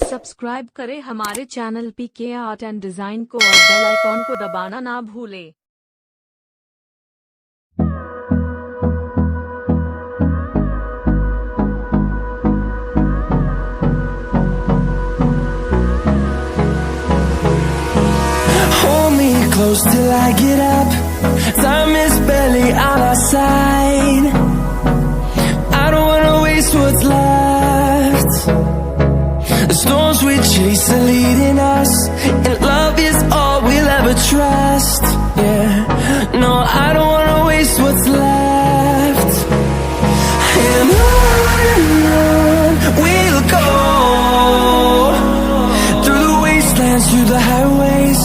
Subscribe करें हमारे channel PK art and design को और बेल आइकॉन को दबाना ना भूलें। Hold me close till I get up. Time is barely on our side. I don't wanna waste what's left. The storms we chase are leading us, and love is all we'll ever trust. Yeah, no, I don't wanna waste what's left. And on we'll go, through the wastelands, through the highways,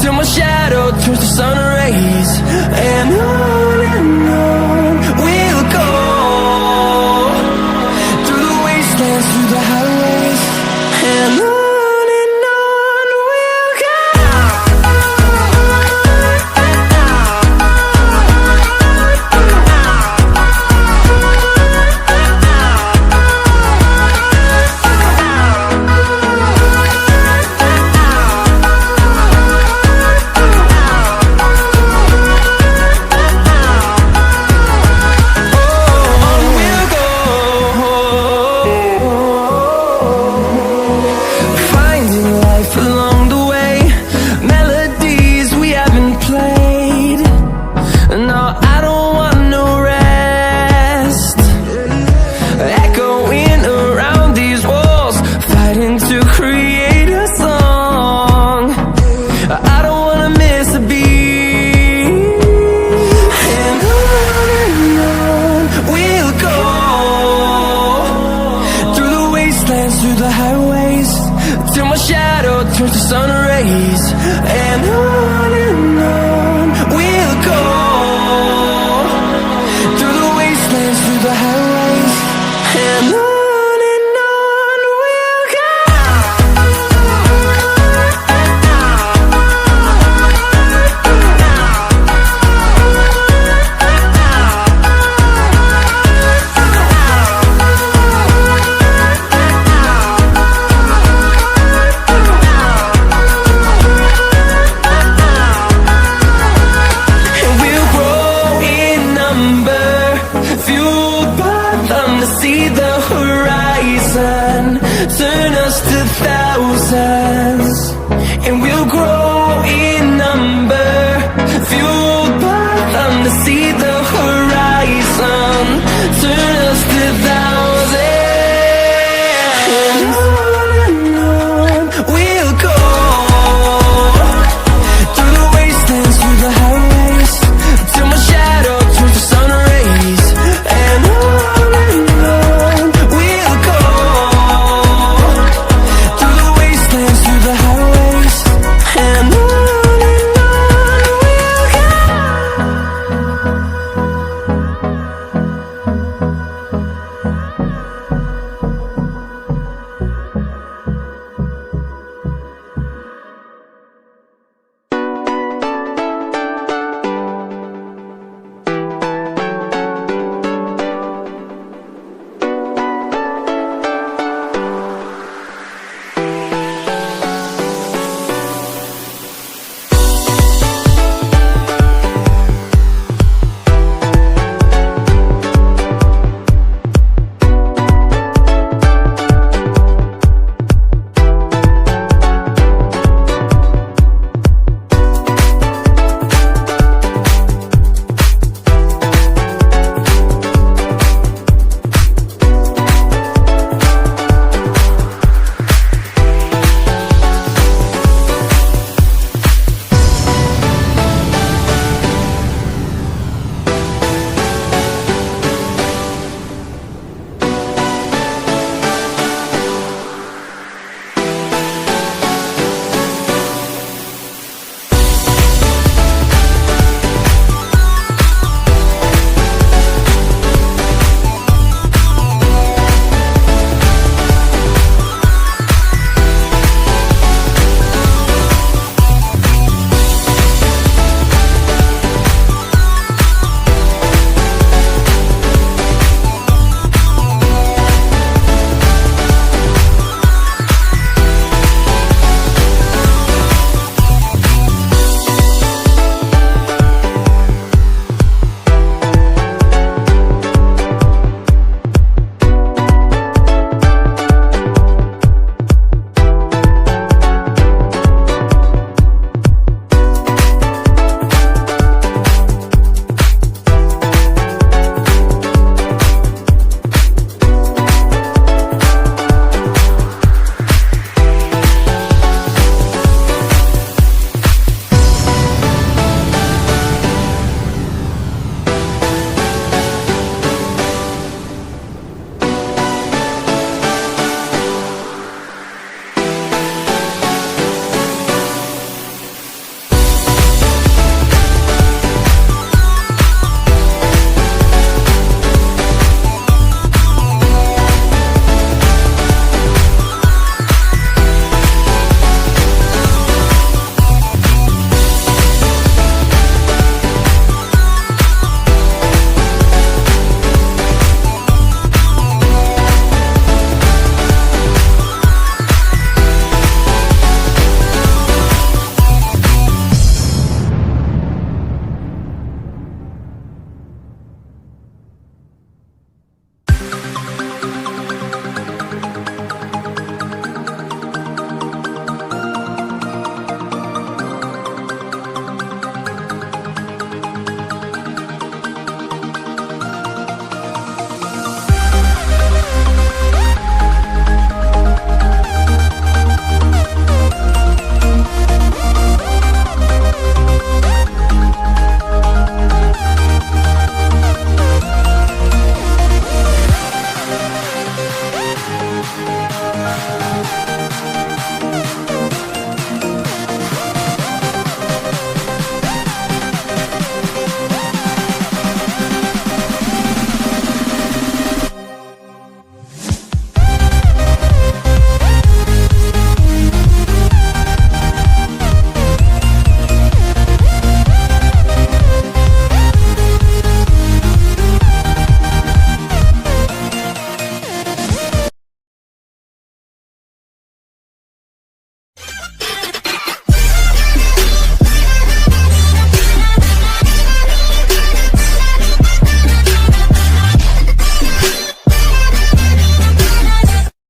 till my shadow turns to sun rays. And on we'll go, through the wastelands, through the highways, and on we'll go. Through the highways, till my shadow turns to sun rays. And on we'll go, through the wastelands, through the highways, and on we'll go. See the horizon, turn us to